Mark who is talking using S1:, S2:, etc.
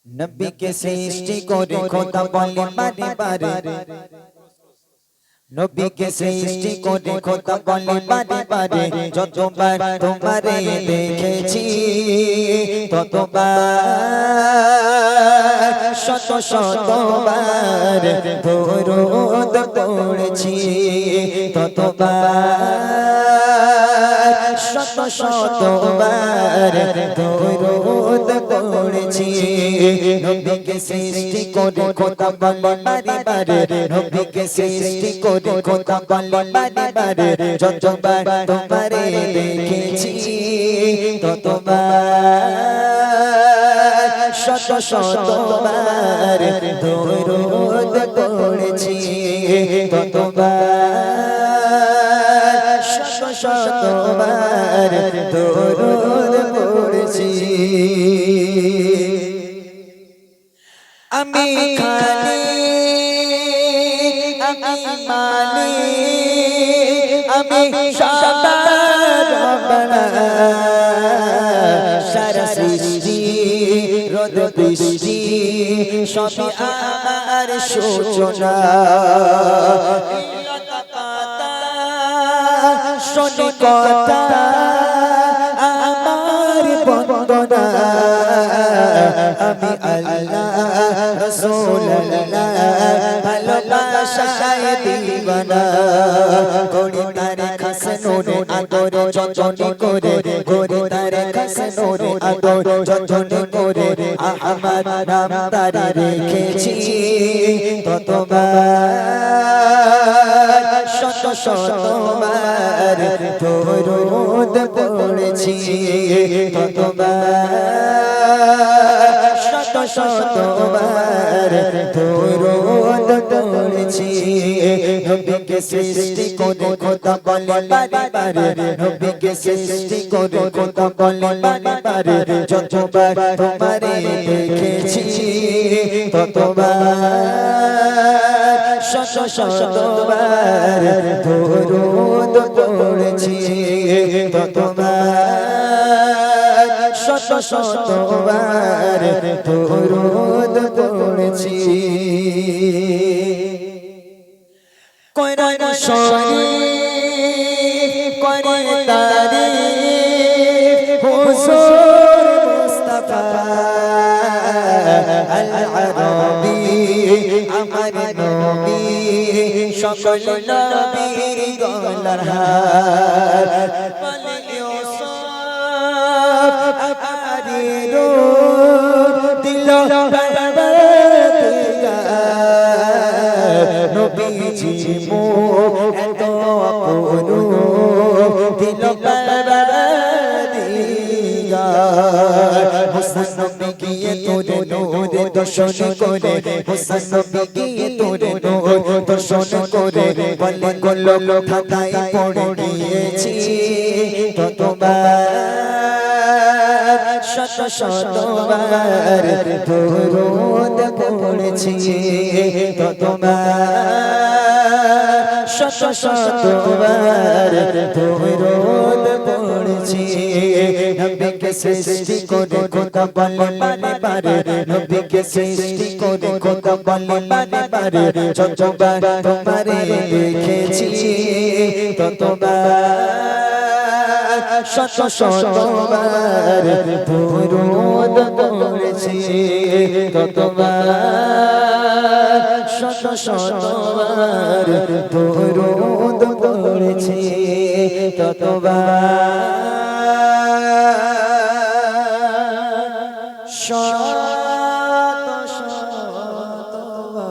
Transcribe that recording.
S1: नबी के सृष्टि करे खोदा बोले बारे बारे नबी के सृष्टि करे खोदा बोले बारे बारे যতবার তোমারে দেখেছি ততবার শত শতবার দরুদ পড়েছি ততবার শত শতবার দরুদ পড়েছি नबी के सृष्टि करे खोदा बोले बारे बारे नबी के सृष्टि करे खोदा बोले बारे बारे যতবার তোমারে দেখেছি ততবার শত শতবার দরুদ পড়েছি ততবার শত শতবার দরুদ পড়েছি আমি খালি আমি মালি আমি সারা রবনা সারা সৃষ্টি রোদ বৃষ্টি সবই আমার সূচনা শোনে কথা আমার বন্দনা আমি আল্লাহ রাসূল আল্লাহ ভালোবাসায় দিওয়ানা করি তার খাস নূরে আদর যতন করে করি তার খাস নূরে আদর যতন করে আহমদ নাম তার রেখেছি ততবার শত শতবার দরুদ পড়েছি ততবার শত শতবার দরুদ পড়েছি নবী কে সৃষ্টি করে খোদা বলে বারে বারে নবী কে সৃষ্টি করে খোদা বলে বারে বারে যতবার তোমারে দেখেছি ততবার শত শতবার দরুদ পড়েছি ততবার শত শতবার দরুদ পড়েছি কোরআন শরীফ করে তারিফ হুজুর মুস্তাফা আল আরবি আমার নবী সকল নবীর গলার হার বলে ইউসুফ আপারিরো দিল নবীজি মো এত অপরূপ দিল দিয়া হুসাইন নবী গিয়ে তোরে নূরে দর্শন করে হুসাইন নবী গিয়ে তোরে নূর দর্শন করে বলে গলো খাতায় পড়ে গিয়েছি ততবার শত শতবার দরুদ পড়েছি ততবার শত শতবার দরুদ পড়েছি নবী কে সৃষ্টি করে খোদা বলে বারে বারে নবী কে সৃষ্টি করে খোদা বলে বারে বারে যতবার তোমারে দেখেছি ততবার শত শতবার দরুদ পড়েছি ততবার শত শতবার দরুদ পড়েছি ততবার শত শতবার